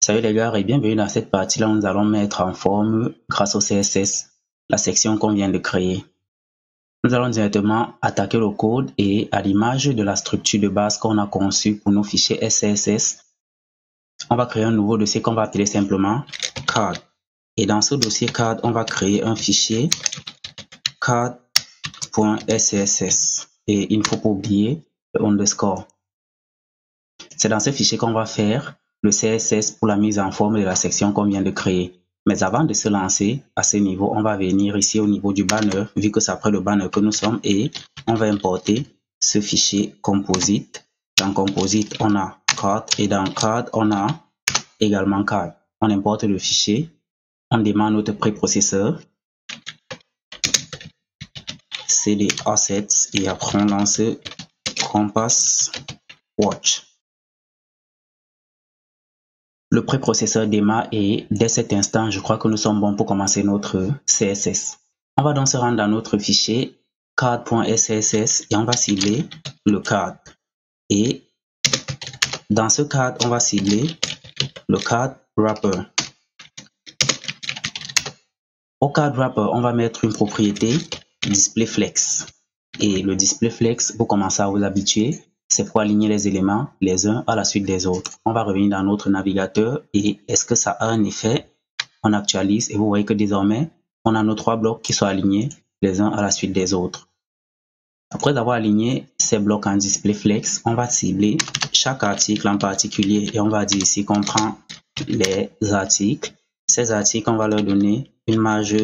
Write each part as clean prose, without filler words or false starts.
Salut les gars et bienvenue dans cette partie-là où nous allons mettre en forme, grâce au CSS, la section qu'on vient de créer. Nous allons directement attaquer le code et à l'image de la structure de base qu'on a conçue pour nos fichiers SCSS, on va créer un nouveau dossier qu'on va appeler simplement card. Et dans ce dossier card, on va créer un fichier card.scss et il ne faut pas oublier le underscore. C'est dans ce fichier qu'on va faire le CSS pour la mise en forme de la section qu'on vient de créer. Mais avant de se lancer à ce niveau, on va venir ici au niveau du banner, vu que c'est après le banner que nous sommes, et on va importer ce fichier composite. Dans composite, on a card et dans card, on a également card. On importe le fichier, on demande notre préprocesseur, cd assets et après on lance compass watch. Le préprocesseur démarre et dès cet instant, je crois que nous sommes bons pour commencer notre CSS. On va donc se rendre dans notre fichier card.scss et on va cibler le card. Et dans ce card, on va cibler le card wrapper. Au card wrapper, on va mettre une propriété displayFlex. Et le displayFlex, vous commencez à vous habituer. C'est pour aligner les éléments les uns à la suite des autres. On va revenir dans notre navigateur et est-ce que ça a un effet? On actualise et vous voyez que désormais, on a nos trois blocs qui sont alignés les uns à la suite des autres. Après avoir aligné ces blocs en displayFlex, on va cibler chaque article en particulier et on va dire ici qu'on prend les articles. Ces articles, on va leur donner une marge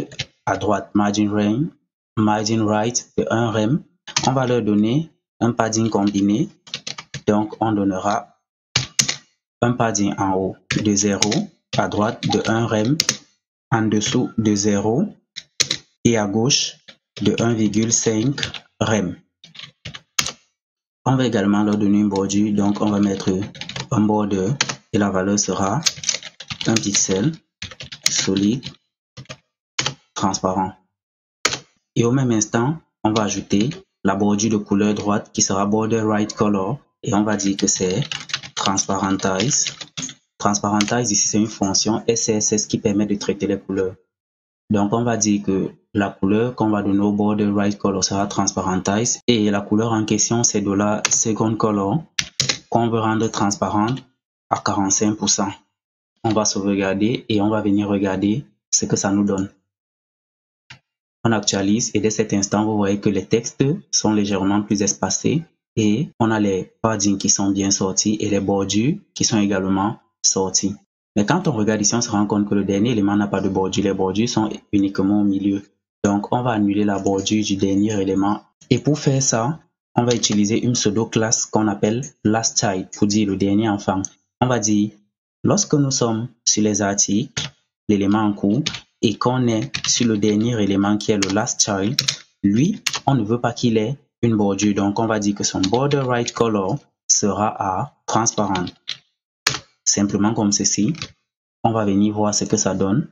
à droite, margin right de 1 rem. On va leur donner un padding combiné, donc on donnera un padding en haut de 0, à droite de 1 rem, en dessous de 0 et à gauche de 1,5 rem. On va également leur donner une bordure, donc on va mettre un border et la valeur sera 1 pixel solide transparent. Et au même instant, on va ajouter la bordure de couleur droite qui sera border right color et on va dire que c'est transparentize. Transparentize ici c'est une fonction SCSS qui permet de traiter les couleurs. Donc on va dire que la couleur qu'on va donner au border right color sera transparentize et la couleur en question c'est de la second color qu'on veut rendre transparente à 45%. On va sauvegarder et on va venir regarder ce que ça nous donne. On actualise et dès cet instant, vous voyez que les textes sont légèrement plus espacés et on a les paddings qui sont bien sortis et les bordures qui sont également sortis. Mais quand on regarde ici, on se rend compte que le dernier élément n'a pas de bordure. Les bordures sont uniquement au milieu. Donc, on va annuler la bordure du dernier élément. Et pour faire ça, on va utiliser une pseudo-classe qu'on appelle lastChild pour dire le dernier enfant. On va dire, lorsque nous sommes sur les articles, l'élément en cours, et qu'on est sur le dernier élément qui est le lastChild, lui, on ne veut pas qu'il ait une bordure. Donc, on va dire que son border right color sera à transparent. Simplement comme ceci. On va venir voir ce que ça donne.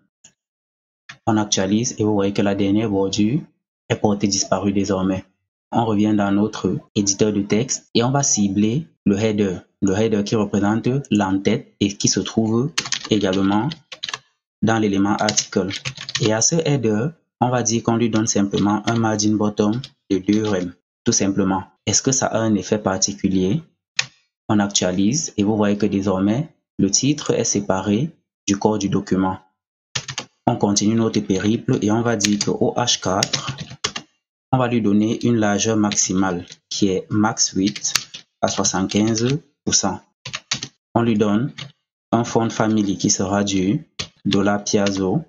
On actualise et vous voyez que la dernière bordure est portée disparue désormais. On revient dans notre éditeur de texte et on va cibler le header. Le header qui représente l'entête et qui se trouve également dans l'élément article. Et à ce header, on va dire qu'on lui donne simplement un margin bottom de 2 rem. Tout simplement. Est-ce que ça a un effet particulier? On actualise et vous voyez que désormais, le titre est séparé du corps du document. On continue notre périple et on va dire qu'au H4, on va lui donner une largeur maximale qui est max 8 à 75%. On lui donne un font family qui sera du $Piazzo,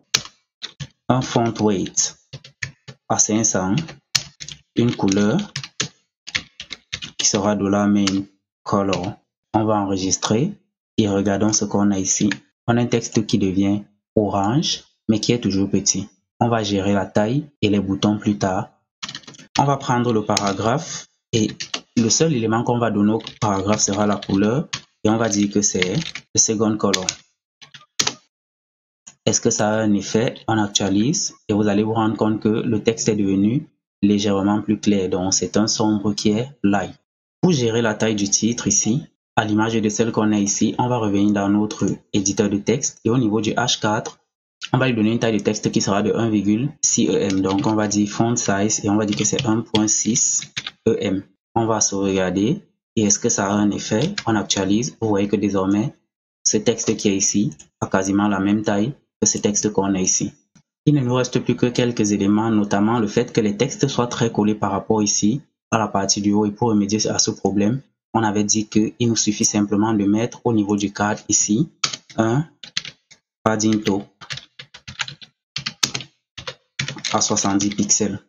un font weight à 500, une couleur qui sera $main color. On va enregistrer et regardons ce qu'on a ici. On a un texte qui devient orange mais qui est toujours petit. On va gérer la taille et les boutons plus tard. On va prendre le paragraphe et le seul élément qu'on va donner au paragraphe sera la couleur et on va dire que c'est le second color. Est-ce que ça a un effet? On actualise et vous allez vous rendre compte que le texte est devenu légèrement plus clair. Donc c'est un sombre qui est light. Pour gérer la taille du titre ici, à l'image de celle qu'on a ici, on va revenir dans notre éditeur de texte et au niveau du H4, on va lui donner une taille de texte qui sera de 1,6 EM. Donc on va dire font size et on va dire que c'est 1.6 EM. On va sauvegarder et est-ce que ça a un effet? On actualise. Vous voyez que désormais, ce texte qui est ici a quasiment la même taille que ce texte qu'on a ici. Il ne nous reste plus que quelques éléments, notamment le fait que les textes soient très collés par rapport ici à la partie du haut. Et pour remédier à ce problème, on avait dit qu'il nous suffit simplement de mettre au niveau du cadre ici un padding top à 70 pixels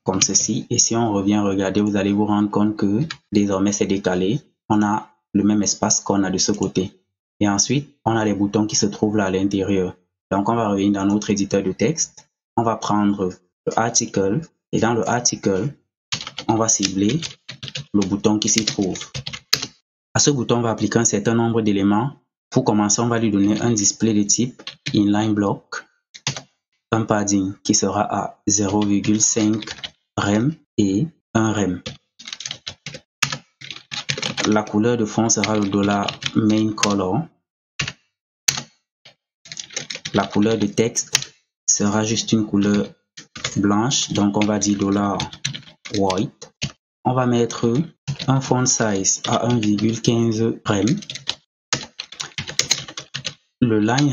comme ceci. Et si on revient regarder, vous allez vous rendre compte que désormais c'est décalé. On a le même espace qu'on a de ce côté. Et ensuite, on a les boutons qui se trouvent là à l'intérieur. Donc, on va revenir dans notre éditeur de texte. On va prendre le article et dans le article, on va cibler le bouton qui s'y trouve. À ce bouton, on va appliquer un certain nombre d'éléments. Pour commencer, on va lui donner un display de type inline block, un padding qui sera à 0,5 rem et 1 rem. La couleur de fond sera le $main color. La couleur de texte sera juste une couleur blanche, donc on va dire $white. On va mettre un font size à 1,15 rem. Le line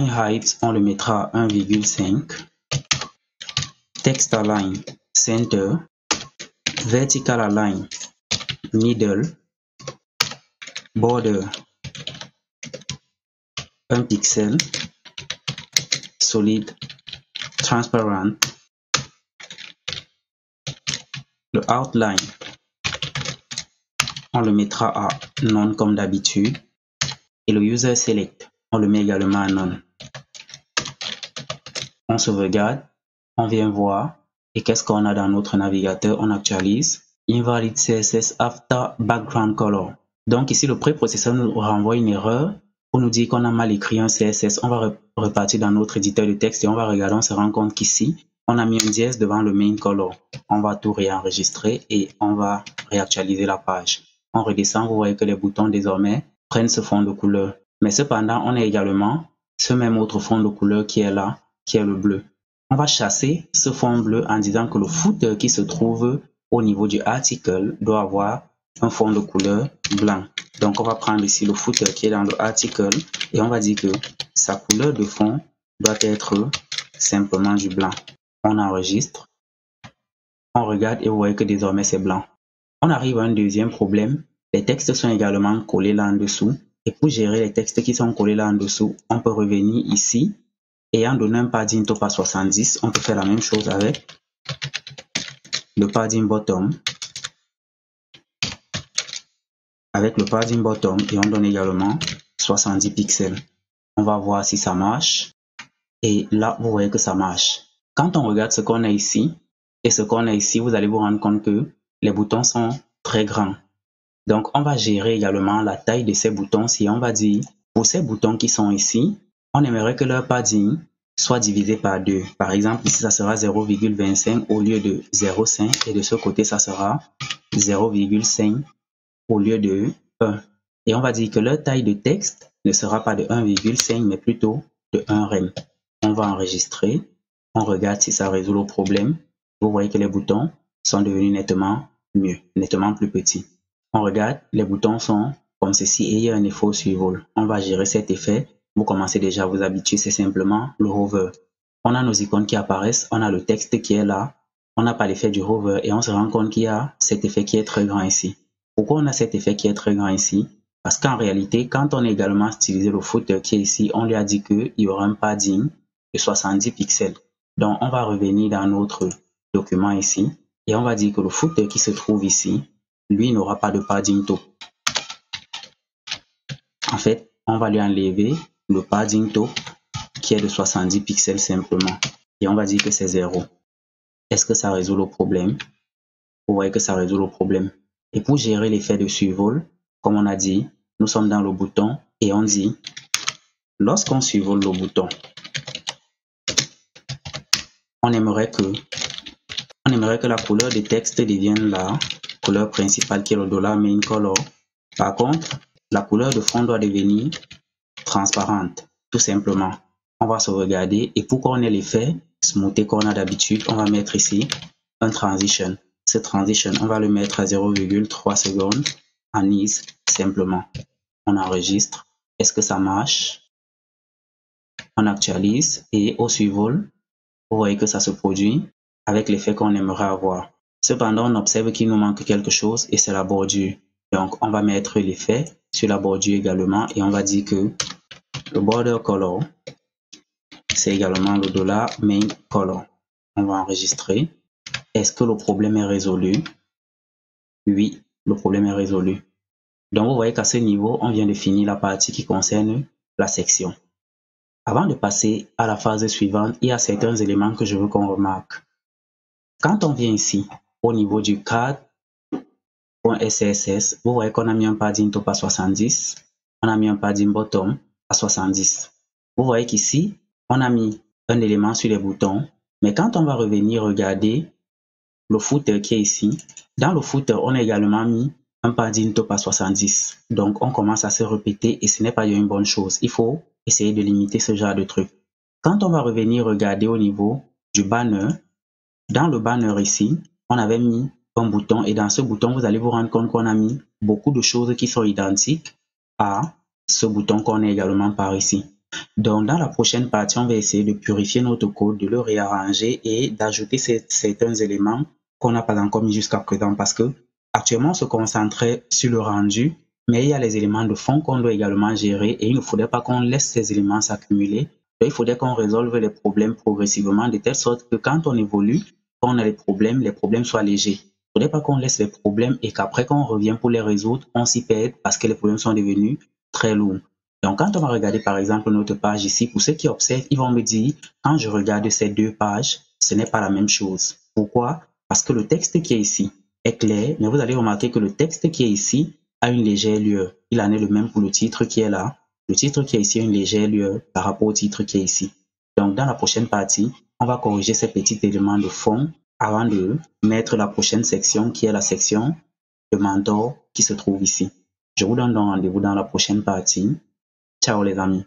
height, on le mettra à 1,5. Text align center. Vertical align middle. Border 1 pixel. Solid transparent. Le outline, on le mettra à none comme d'habitude. Et le user select, on le met également à none. On sauvegarde, on vient voir. Et qu'est-ce qu'on a dans notre navigateur? On actualise. Invalid CSS after background color. Donc ici, le préprocesseur nous renvoie une erreur pour nous dire qu'on a mal écrit un CSS. On va repartir dans notre éditeur de texte et on va regarder, on se rend compte qu'ici, on a mis un dièse devant le main color. On va tout réenregistrer et on va réactualiser la page. On redescend, vous voyez que les boutons désormais prennent ce fond de couleur. Mais cependant, on a également ce même autre fond de couleur qui est là, qui est le bleu. On va chasser ce fond bleu en disant que le footer qui se trouve au niveau du article doit avoir un fond de couleur blanc. Donc on va prendre ici le footer qui est dans le article et on va dire que sa couleur de fond doit être simplement du blanc. On enregistre, on regarde et vous voyez que désormais c'est blanc. On arrive à un deuxième problème. Les textes sont également collés là en dessous. Et pour gérer les textes qui sont collés là en dessous, on peut revenir ici. Et en donnant un padding top à 70, on peut faire la même chose avec le padding bottom. Avec le padding bottom et on donne également 70 pixels. On va voir si ça marche. Et là, vous voyez que ça marche. Quand on regarde ce qu'on a ici et ce qu'on a ici, vous allez vous rendre compte que les boutons sont très grands. Donc, on va gérer également la taille de ces boutons. Si on va dire, pour ces boutons qui sont ici, on aimerait que leur padding soit divisé par 2. Par exemple, ici, ça sera 0,25 au lieu de 0,5 et de ce côté, ça sera 0,5 au lieu de 1. Et on va dire que leur taille de texte ne sera pas de 1,5 mais plutôt de 1 rem. On va enregistrer, on regarde si ça résout le problème. Vous voyez que les boutons sont devenus nettement mieux, nettement plus petits. On regarde, les boutons sont comme ceci et il y a un effet au survol. On va gérer cet effet. Vous commencez déjà à vous habituer, c'est simplement le hover. On a nos icônes qui apparaissent, on a le texte qui est là, on n'a pas l'effet du hover et on se rend compte qu'il y a cet effet qui est très grand ici. Pourquoi on a cet effet qui est très grand ici? Parce qu'en réalité, quand on a également stylisé le footer qui est ici, on lui a dit qu'il y aura un padding de 70 pixels. Donc, on va revenir dans notre document ici et on va dire que le footer qui se trouve ici, lui n'aura pas de padding top. En fait, on va lui enlever le padding top qui est de 70 pixels simplement. Et on va dire que c'est 0. Est-ce que ça résout le problème? Vous voyez que ça résout le problème. Et pour gérer l'effet de survol, comme on a dit, nous sommes dans le bouton et on dit, lorsqu'on survole le bouton, on aimerait que la couleur de texte devienne là couleur principale qui est le dollar main color. Par contre, la couleur de fond doit devenir transparente, tout simplement. On va sauvegarder et pour qu'on ait l'effet smoothé qu'on a d'habitude, on va mettre ici un transition. Ce transition, on va le mettre à 0,3 secondes en ease, simplement. On enregistre. Est-ce que ça marche? On actualise et au suivant, vous voyez que ça se produit avec l'effet qu'on aimerait avoir. Cependant, on observe qu'il nous manque quelque chose et c'est la bordure. Donc, on va mettre l'effet sur la bordure également et on va dire que le border color, c'est également le dollar main color. On va enregistrer. Est-ce que le problème est résolu? Oui, le problème est résolu. Donc, vous voyez qu'à ce niveau, on vient de finir la partie qui concerne la section. Avant de passer à la phase suivante, il y a certains éléments que je veux qu'on remarque. Quand on vient ici, au niveau du card.sss, vous voyez qu'on a mis un padding top à 70, on a mis un padding bottom à 70. Vous voyez qu'ici, on a mis un élément sur les boutons, mais quand on va revenir regarder le footer qui est ici, dans le footer, on a également mis un padding top à 70. Donc, on commence à se répéter et ce n'est pas une bonne chose. Il faut essayer de limiter ce genre de truc. Quand on va revenir regarder au niveau du banner, dans le banner ici, on avait mis un bouton et dans ce bouton, vous allez vous rendre compte qu'on a mis beaucoup de choses qui sont identiques à ce bouton qu'on a également par ici. Donc, dans la prochaine partie, on va essayer de purifier notre code, de le réarranger et d'ajouter certains éléments qu'on n'a pas encore mis jusqu'à présent parce que actuellement, on se concentrait sur le rendu, mais il y a les éléments de fond qu'on doit également gérer et il ne faudrait pas qu'on laisse ces éléments s'accumuler. Il faudrait qu'on résolve les problèmes progressivement de telle sorte que quand on évolue, quand on a les problèmes soient légers. Il ne faudrait pas qu'on laisse les problèmes et qu'après quand on revient pour les résoudre, on s'y perd parce que les problèmes sont devenus très lourds. Donc, quand on va regarder par exemple notre page ici, pour ceux qui observent, ils vont me dire, quand je regarde ces deux pages, ce n'est pas la même chose. Pourquoi? Parce que le texte qui est ici est clair, mais vous allez remarquer que le texte qui est ici a une légère lueur. Il en est le même pour le titre qui est là. Le titre qui est ici a une légère lueur par rapport au titre qui est ici. Donc, dans la prochaine partie, on va corriger ces petits éléments de fond avant de mettre la prochaine section qui est la section de mentor qui se trouve ici. Je vous donne donc rendez-vous dans la prochaine partie. Ciao les amis.